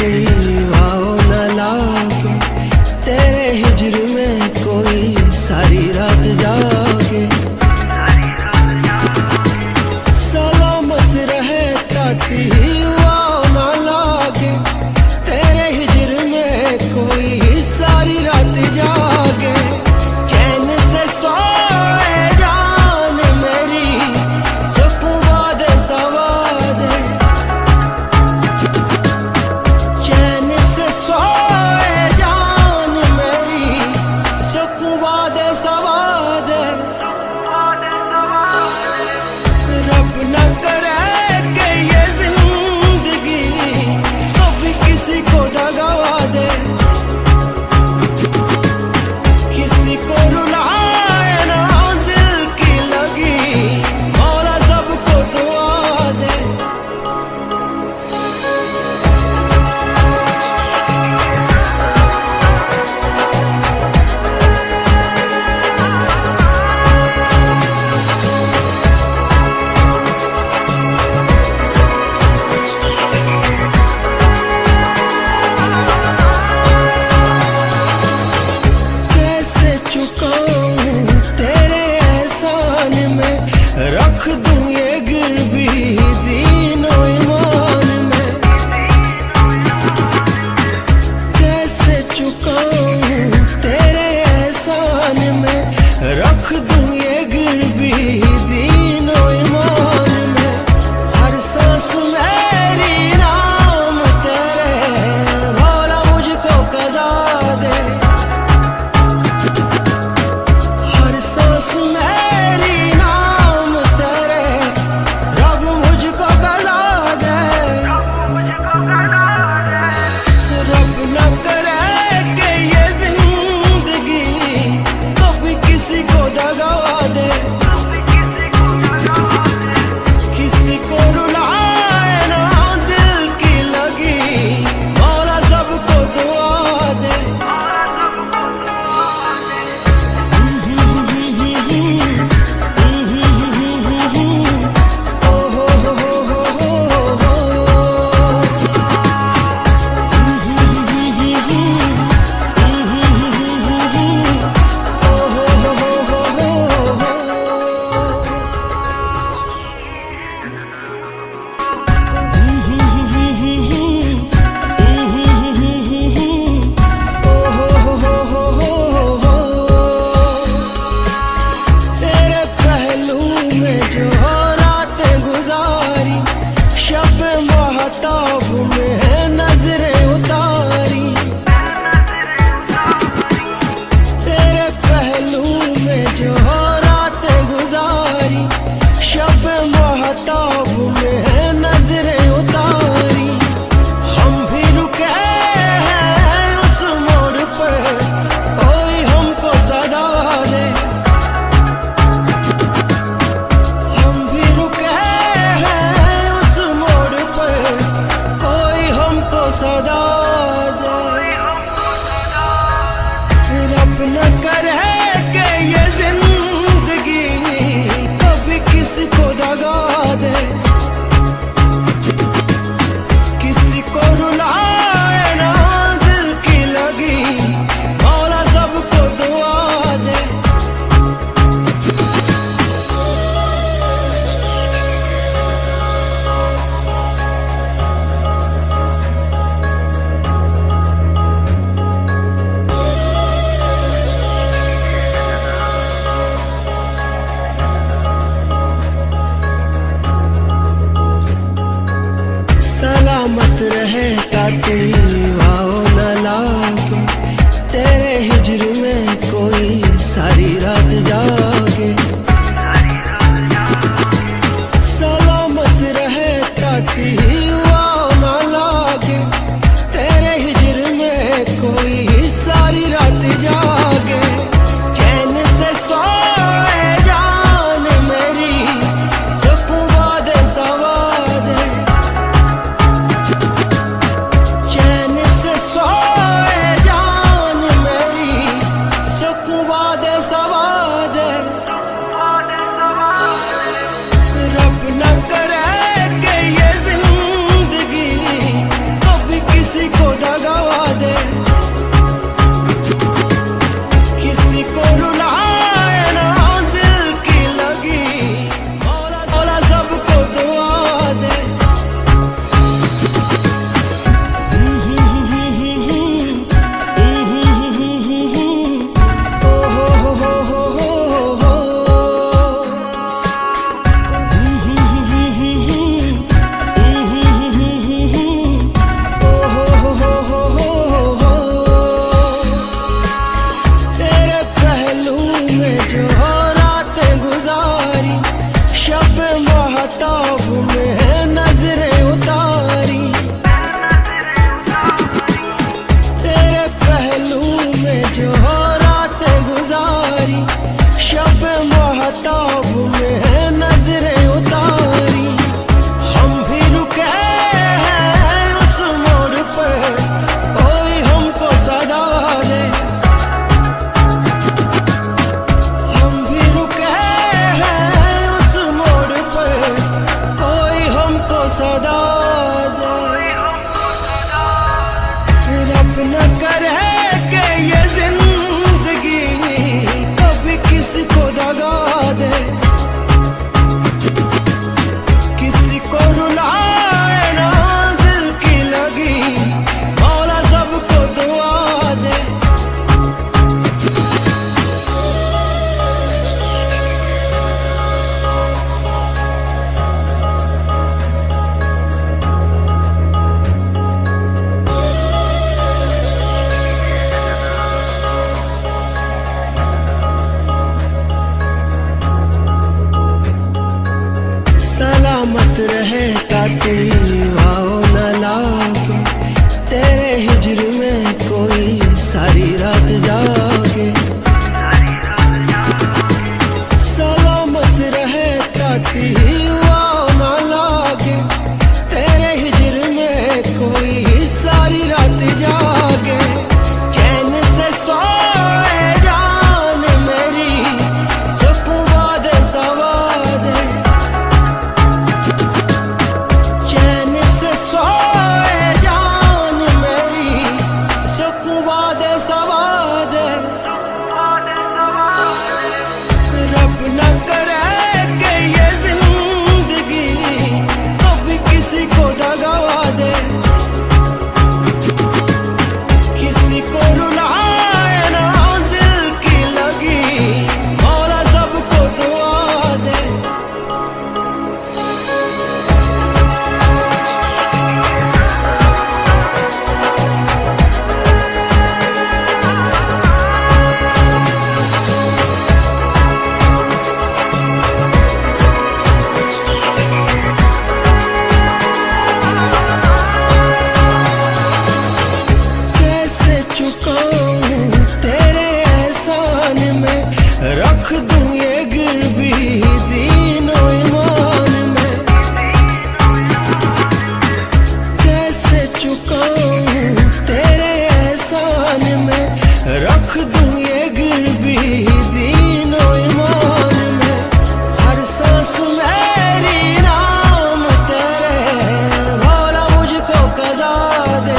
काटी वाओ न लागे, तेरे हिजर में कोई सारी रात जागे। सलामत रहे काटी वाओ न लागे, तेरे हिजर में कोई सारी रात जागे। चैन से सोए जान मेरी, सुकून वादे सवादे। चैन से सोए जान मेरी, सुकून वादे सवादे। रब न करे कि ये जिंदगी कभी किसी को दगा दे, किसी को रुलाए ना दिल की लगी, मौला सबको दुआ दे। कैसे चुकाऊं तेरे एहसान में, रख दूं ये गिरवी दीनो ईमान में। कैसे चुकाऊं तेरे एहसान में, रख दूं ये गिरवी दीनो ईमान में। हर सांस मेरी नाम तेरे, भोला मुझको कज़ा दे। हर सांस मेरी नाम तेरे, रब मुझको कज़ा दे। रब न करे कि ये जिंदगी कभी किसी को दगा दे, किसी को रुलाए ना दिल की लगी, मौला सबको दुआ दे। तेरे पहलू में जो रातें गुजारी, शब महताब में नजरें उतारी। तेरे पहलू में जो रातें गुजारी, शब महताब में नजरें उतारी। हम भी रुके हैं उस मोड़ पर, कोई हमको सदा दे। हम भी रुके हैं उस मोड़ पर, कोई हमको सदा दे। रब न करे कि ये जिंदगी कभी किसी को दगा दे, किसी को रुलाए ना दिल की लगी, मौला सबको दुआ दे। सलामत रहे काटी वाओ न लागे, तेरे हिजर में कोई सारी रात जागे। सलामत रहे काटी वाओ न लागे, तेरे हिजर में कोई सारी रात जागे। चैन से सोए जान मेरी, सुकून वादे सवादे। चैन से सोए जान मेरी, सुकून वादे सवादे। रब न करे कि ये जिंदगी सदा दे। रब न करे कि ये जिंदगी कभी किसी को दगा दे, किसी को रुलाए ना दिल की लगी, मौला सबको दुआ दे। सलामत रहे ताकि वाओ न लागे, तेरे हिजर में कोई सारी रात जागे। सलामत रहे ताकि वाओ न लागे, तेरे हिजर में कोई सारी रात जागे। चैन से सोए जान मेरी, सुकून वादे सवादे। सोए जान मेरी, सुकून वादे सवादे। रब न करे कि ये जिंदगी कभी किसी को दगा दे, किसी को रुलाए ना दिल की लगी, मौला सबको दुआ दे। तेरे एहसान में रख दूं ये गिरवी दीनो ईमान में। कैसे चुकाऊं तेरे एहसान में रख दूं ये गिरवी दीनो ईमान में। हर सांस मेरी नाम तेरे, मौला मुझको कदा दे।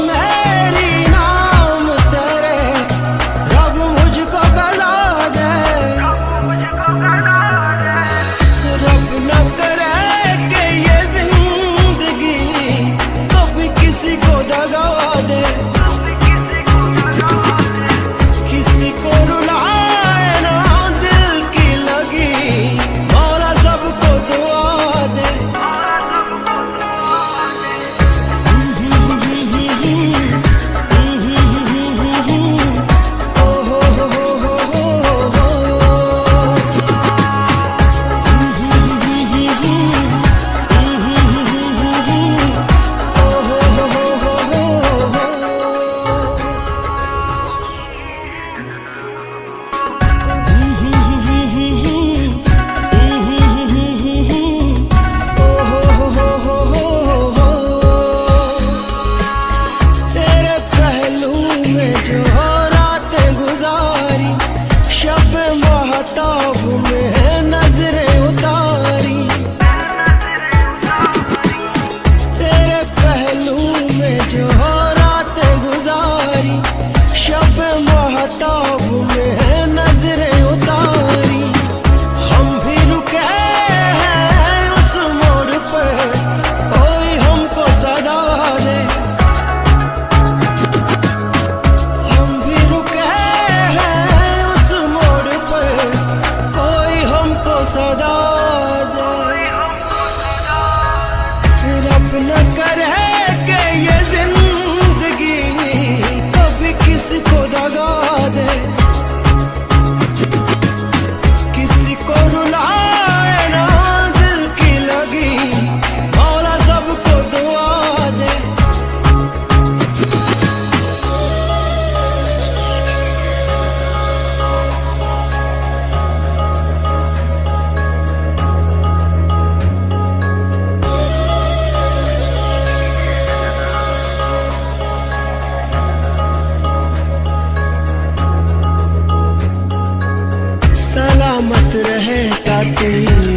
मेरी नाम तेरे, रब मुझको गला दे। रब न करे कि ये जिंदगी कभी किसी को दगा दे, किसी को रुलाए ना दिल की लगी, मौला सबको दुआ दे। कोई